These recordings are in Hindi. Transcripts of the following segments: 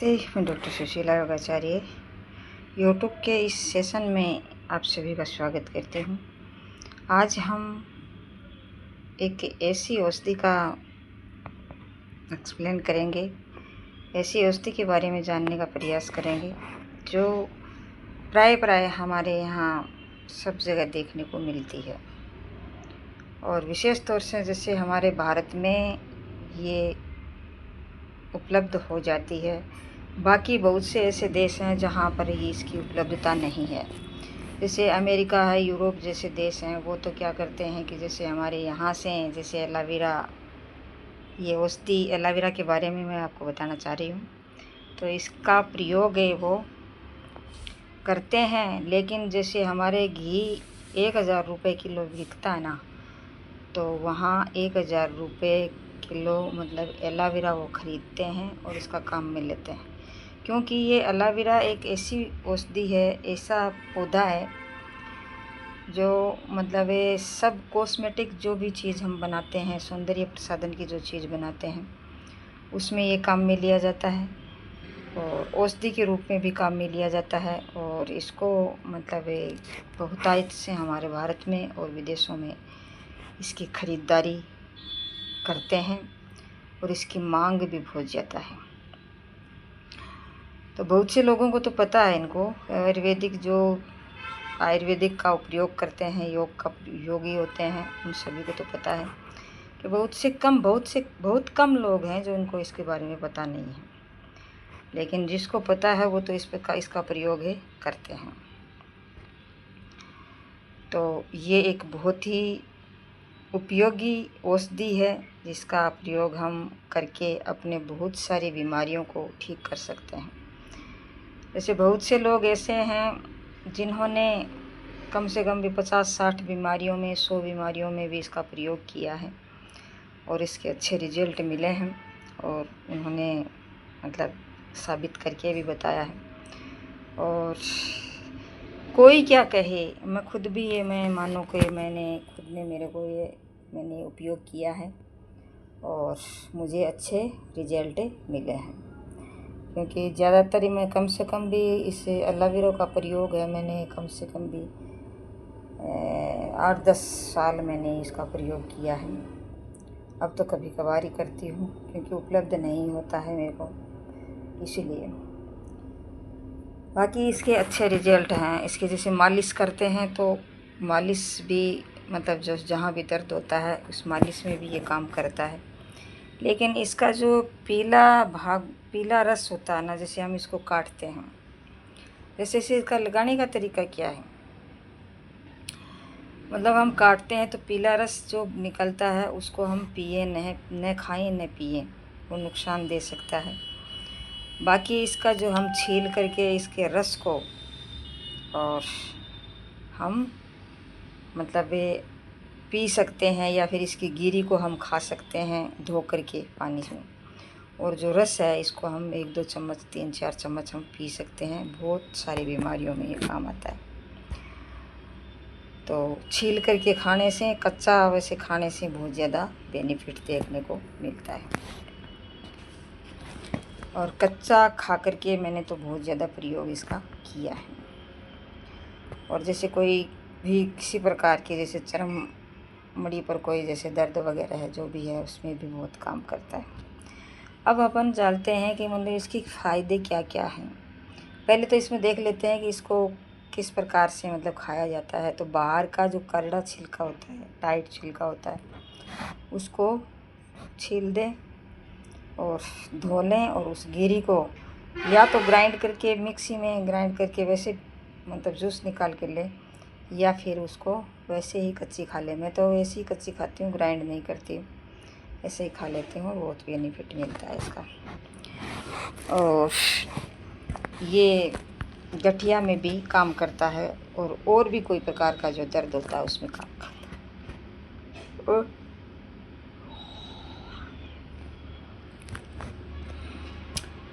मैं डॉक्टर सुशीला योगाचार्य यूट्यूब के इस सेशन में आप सभी का स्वागत करती हूँ। आज हम एक ऐसी औषधि का एक्सप्लेन करेंगे, ऐसी औषधि के बारे में जानने का प्रयास करेंगे जो प्राय हमारे यहाँ सब जगह देखने को मिलती है और विशेष तौर से जैसे हमारे भारत में ये उपलब्ध हो जाती है। बाकी बहुत से ऐसे देश हैं जहाँ पर ही इसकी उपलब्धता नहीं है, जैसे अमेरिका है, यूरोप जैसे देश हैं। वो तो क्या करते हैं कि जैसे हमारे यहाँ से जैसे एलोवेरा, ये औषधि एलोवेरा के बारे में मैं आपको बताना चाह रही हूँ। तो इसका प्रयोग है वो करते हैं, लेकिन जैसे हमारे घी 1000 रुपये किलो बिकता है ना, तो वहाँ 1000 रुपये किलो मतलब एलोवेरा वो ख़रीदते हैं और इसका काम में लेते हैं, क्योंकि ये एलोवेरा एक ऐसी औषधि है, ऐसा पौधा है जो मतलब ये सब कॉस्मेटिक जो भी चीज़ हम बनाते हैं, सौंदर्य प्रसाधन की जो चीज़ बनाते हैं उसमें ये काम में लिया जाता है और औषधि के रूप में भी काम में लिया जाता है। और इसको मतलब बहुतायत से हमारे भारत में और विदेशों में इसकी ख़रीदारी करते हैं और इसकी मांग भी बहुत ज़्यादा है। तो बहुत से लोगों को तो पता है, इनको आयुर्वेदिक का उपयोग करते हैं, योगी होते हैं, उन सभी को तो पता है कि बहुत कम लोग हैं जो इनको इसके बारे में पता नहीं है, लेकिन जिसको पता है वो तो इसका प्रयोग करते हैं। तो ये एक बहुत ही उपयोगी औषधि है जिसका प्रयोग हम करके अपने बहुत सारी बीमारियों को ठीक कर सकते हैं। जैसे बहुत से लोग ऐसे हैं जिन्होंने कम से कम भी 50-60 बीमारियों में, 100 बीमारियों में भी इसका प्रयोग किया है और इसके अच्छे रिजल्ट मिले हैं और उन्होंने मतलब साबित करके भी बताया है। और कोई क्या कहे, मैं मानो कि मैंने उपयोग किया है और मुझे अच्छे रिजल्ट मिले हैं, क्योंकि ज़्यादातर मैं कम से कम भी इस एलोवेरा का प्रयोग है, मैंने कम से कम भी 8-10 साल मैंने इसका प्रयोग किया है। अब तो कभी कभार ही करती हूँ क्योंकि उपलब्ध नहीं होता है मेरे को, इसीलिए। बाकी इसके अच्छे रिजल्ट हैं। इसके जैसे मालिश करते हैं तो मालिश भी मतलब जो जहाँ भी दर्द होता है उस मालिश में भी ये काम करता है। लेकिन इसका जो पीला रस होता है ना, जैसे हम इसको काटते हैं, जैसे इसका लगाने का तरीका क्या है, मतलब हम काटते हैं तो पीला रस जो निकलता है उसको हम पिए न खाएं न पिए, वो नुकसान दे सकता है। बाकी इसका जो हम छील करके इसके रस को और हम मतलब ये पी सकते हैं, या फिर इसकी गिरी को हम खा सकते हैं धो करके पानी में, और जो रस है इसको हम 1-2 चम्मच 3-4 चम्मच हम पी सकते हैं। बहुत सारी बीमारियों में ये काम आता है। तो छील करके खाने से, कच्चा वैसे खाने से बहुत ज़्यादा बेनिफिट देखने को मिलता है, और कच्चा खा करके मैंने तो बहुत ज़्यादा प्रयोग इसका किया है। और जैसे कोई भी किसी प्रकार की जैसे चर्म मड़ी पर कोई जैसे दर्द वगैरह है जो भी है, उसमें भी बहुत काम करता है। अब अपन जानते हैं कि मतलब इसके फ़ायदे क्या क्या हैं। पहले तो इसमें देख लेते हैं कि इसको किस प्रकार से मतलब खाया जाता है। तो बाहर का जो करड़ा छिलका होता है, टाइट छिलका होता है, उसको छील दें और धो लें, और उस गिरी को या तो ग्राइंड करके मिक्सी में ग्राइंड करके वैसे मतलब जूस निकाल के लें, या फिर उसको वैसे ही कच्ची खा लें। मैं तो वैसे ही कच्ची खाती हूँ, ग्राइंड नहीं करती, ऐसे ही खा लेती हूँ, बहुत बेनिफिट मिलता है इसका। और ये गठिया में भी काम करता है, और भी कोई प्रकार का जो दर्द होता है उसमें काम करता है।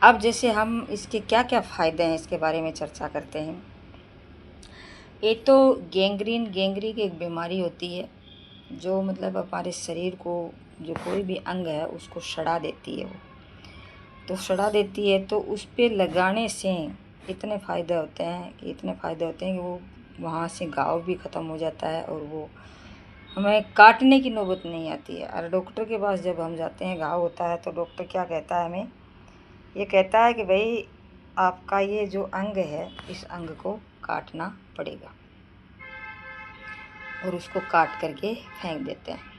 अब जैसे हम इसके क्या क्या फ़ायदे हैं इसके बारे में चर्चा करते हैं। एक तो गैंग्रीन की एक बीमारी होती है जो मतलब हमारे शरीर को, जो कोई भी अंग है उसको सड़ा देती है वो, तो सड़ा देती है। तो उस पे लगाने से इतने फ़ायदे होते हैं कि वो वहाँ से घाव भी ख़त्म हो जाता है और वो हमें काटने की नौबत नहीं आती है। और डॉक्टर के पास जब हम जाते हैं, घाव होता है, तो डॉक्टर क्या कहता है हमें, ये कहता है कि भाई आपका ये जो अंग है, इस अंग को काटना पड़ेगा, और उसको काट करके फेंक देते हैं।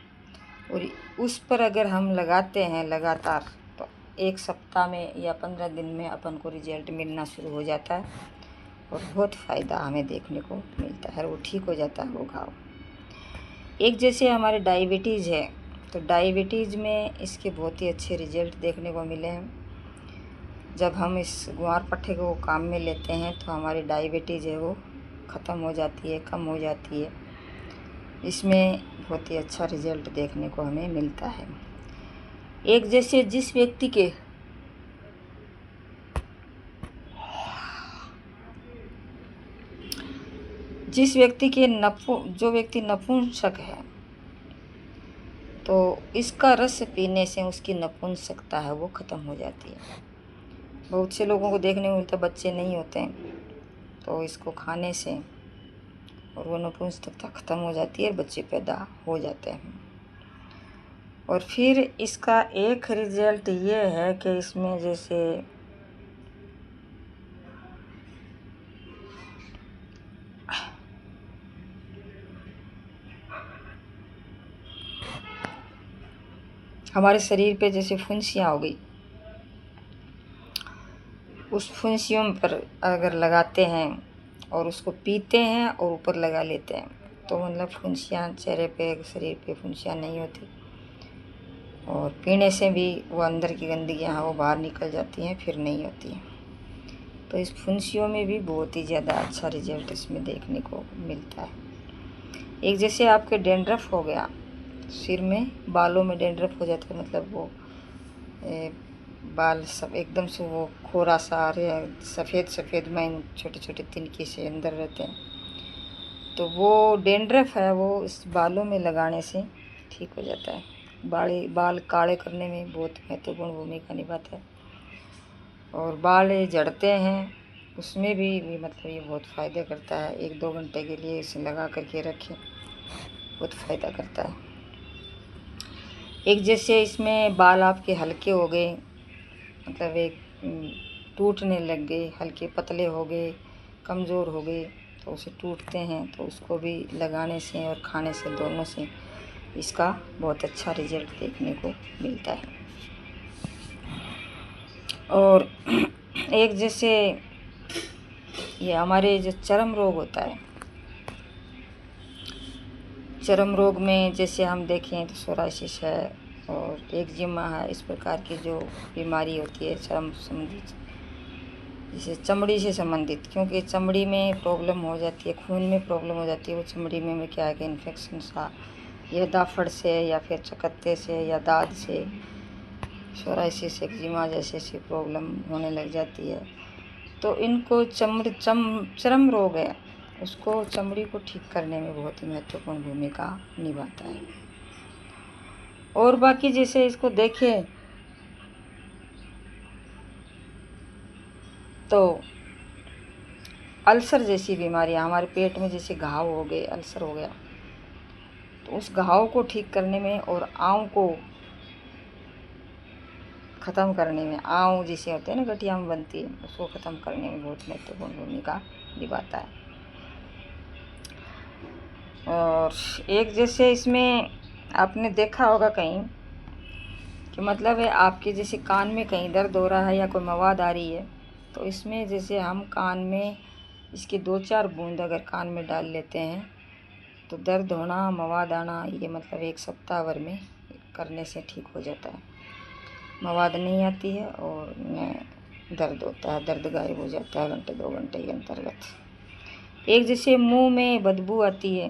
और उस पर अगर हम लगाते हैं लगातार, तो 1 सप्ताह में या 15 दिन में अपन को रिजल्ट मिलना शुरू हो जाता है और बहुत फ़ायदा हमें देखने को मिलता है, वो ठीक हो जाता है वो घाव। एक जैसे हमारे डायबिटीज़ है, तो डायबिटीज़ में इसके बहुत ही अच्छे रिजल्ट देखने को मिले हैं। जब हम इस ग्वार पट्टे को काम में लेते हैं तो हमारी डायबिटीज़ है वो ख़त्म हो जाती है, कम हो जाती है। इसमें बहुत ही अच्छा रिजल्ट देखने को हमें मिलता है। एक जैसे जिस व्यक्ति के जो व्यक्ति नपुंसक है, तो इसका रस पीने से उसकी नपुंसकता है वो ख़त्म हो जाती है। बहुत से लोगों को देखने को मिलता है बच्चे नहीं होते हैं, तो इसको खाने से और वो नपुंसकता ख़त्म हो जाती है, बच्चे पैदा हो जाते हैं। और फिर इसका एक रिजल्ट ये है कि इसमें जैसे हमारे शरीर पे जैसे फुंसियाँ हो गई, उस फुंसियों पर अगर लगाते हैं और उसको पीते हैं और ऊपर लगा लेते हैं, तो मतलब फुंसियाँ चेहरे पे, शरीर पे फुंसियाँ नहीं होती। और पीने से भी वो अंदर की गंदगियाँ वो बाहर निकल जाती हैं, फिर नहीं होती हैं। तो इस फुंसियों में भी बहुत ही ज़्यादा अच्छा रिजल्ट इसमें देखने को मिलता है। एक जैसे आपके डेंड्रफ हो गया, सिर में बालों में डेंड्रफ हो जाता है, मतलब वो बाल सब एकदम से वो खोरा सा सफ़ेद सफ़ेद में छोटे छोटे तिनके से अंदर रहते हैं, तो वो डेंड्रफ है वो इस बालों में लगाने से ठीक हो जाता है। बाल काले करने में बहुत महत्वपूर्ण भूमिका निभाता है। और बाल झड़ते हैं उसमें भी मतलब ये बहुत फ़ायदा करता है। 1-2 घंटे के लिए इसे लगा करके रखें, बहुत फ़ायदा करता है। एक जैसे इसमें बाल आपके हल्के हो गए, मतलब एक टूटने लग गए, हल्के पतले हो गए, कमज़ोर हो गए, तो उसे टूटते हैं, तो उसको भी लगाने से और खाने से, दोनों से इसका बहुत अच्छा रिजल्ट देखने को मिलता है। और एक जैसे ये हमारे जो चर्म रोग होता है, चर्म रोग में जैसे हम देखें तो सोराइसिस है और एक्जिमा है, इस प्रकार की जो बीमारी होती है चर्म संबंधित, जैसे चमड़ी से संबंधित, क्योंकि चमड़ी में प्रॉब्लम हो जाती है, खून में प्रॉब्लम हो जाती है, वो चमड़ी में क्या है कि इन्फेक्शन सा या दाफड़ से या फिर चकत्ते से या दाद से सोराइसिस एक्जिमा जैसे प्रॉब्लम होने लग जाती है। तो इनको चर्म रोग है, उसको चमड़ी को ठीक करने में बहुत ही महत्वपूर्ण भूमिका निभाता है। और बाकी जैसे इसको देखें तो अल्सर जैसी बीमारियां, हमारे पेट में जैसे घाव हो गए, अल्सर हो गया, तो उस घाव को ठीक करने में और आँव को ख़त्म करने में, आँव जैसे होते हैं ना गठिया में बनती है, उसको ख़त्म करने में बहुत महत्वपूर्ण भूमिका निभाता है। और एक जैसे इसमें आपने देखा होगा कहीं कि मतलब है आपके जैसे कान में कहीं दर्द हो रहा है या कोई मवाद आ रही है, तो इसमें जैसे हम कान में इसके 2-4 बूंद अगर कान में डाल लेते हैं, तो दर्द होना, मवाद आना, ये मतलब 1 सप्ताह भर में करने से ठीक हो जाता है। मवाद नहीं आती है और न दर्द होता है, दर्द गायब हो जाता है 1-2 घंटे के अंतर्गत। एक जैसे मुंह में बदबू आती है,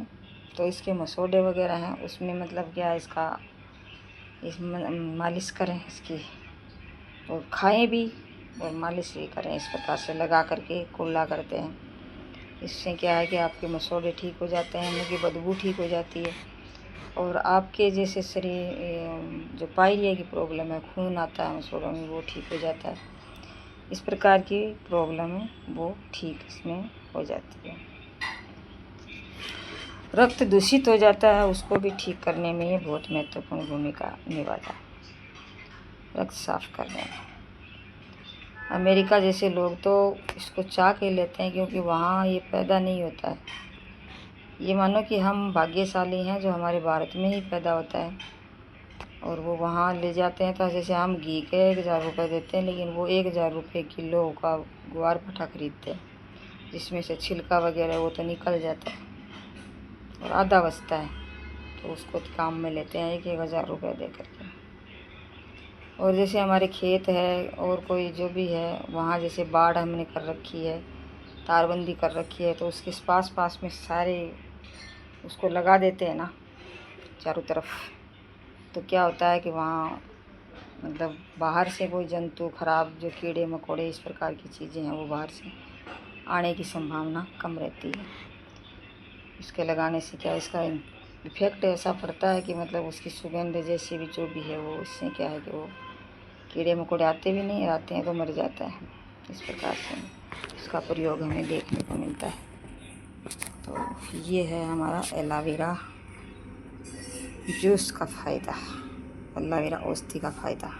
तो इसके मसौड़े वगैरह हैं, उसमें मतलब क्या इसका मालिश करें इसकी, और खाएं भी और मालिश भी करें, इस प्रकार से लगा करके कुल्ला करते हैं। इससे क्या है कि आपके मसौड़े ठीक हो जाते हैं, मुँह की बदबू ठीक हो जाती है और आपके जैसे शरीर जो पायरिया की प्रॉब्लम है, खून आता है मसोड़ों में, वो ठीक हो जाता है। इस प्रकार की प्रॉब्लम है वो ठीक इसमें हो जाती है। रक्त दूषित हो जाता है, उसको भी ठीक करने में ये बहुत महत्वपूर्ण भूमिका निभाता है, रक्त साफ करने में। अमेरिका जैसे लोग तो इसको चाह के लेते हैं, क्योंकि वहाँ ये पैदा नहीं होता है। ये मानो कि हम भाग्यशाली हैं जो हमारे भारत में ही पैदा होता है, और वो वहाँ ले जाते हैं। तो जैसे हम घी के 1000 रुपये देते हैं, लेकिन वो 1000 रुपये किलो का ग्वार भट्टा खरीदते हैं, जिसमें से छिलका वगैरह वो तो निकल जाता है और आधा बचता है, तो उसको काम में लेते हैं 1000 रुपये दे करके। और जैसे हमारे खेत है और कोई जो भी है, वहाँ जैसे बाढ़ हमने कर रखी है, तारबंदी कर रखी है, तो उसके पास में सारे उसको लगा देते हैं ना चारों तरफ। तो क्या होता है कि वहाँ मतलब बाहर से कोई जंतु खराब, जो कीड़े मकोड़े इस प्रकार की चीज़ें हैं, वो बाहर से आने की संभावना कम रहती है। इसके लगाने से क्या, इसका इफ़ेक्ट ऐसा पड़ता है कि मतलब उसकी सुगंध जैसी भी जो भी है, वो इससे क्या है कि वो कीड़े मकोड़े आते भी नहीं, आते हैं तो मर जाता है। इस प्रकार से इसका प्रयोग हमें देखने को मिलता है। तो ये है हमारा एलोवेरा जूस का फ़ायदा, एलोवेरा औषधि का फ़ायदा।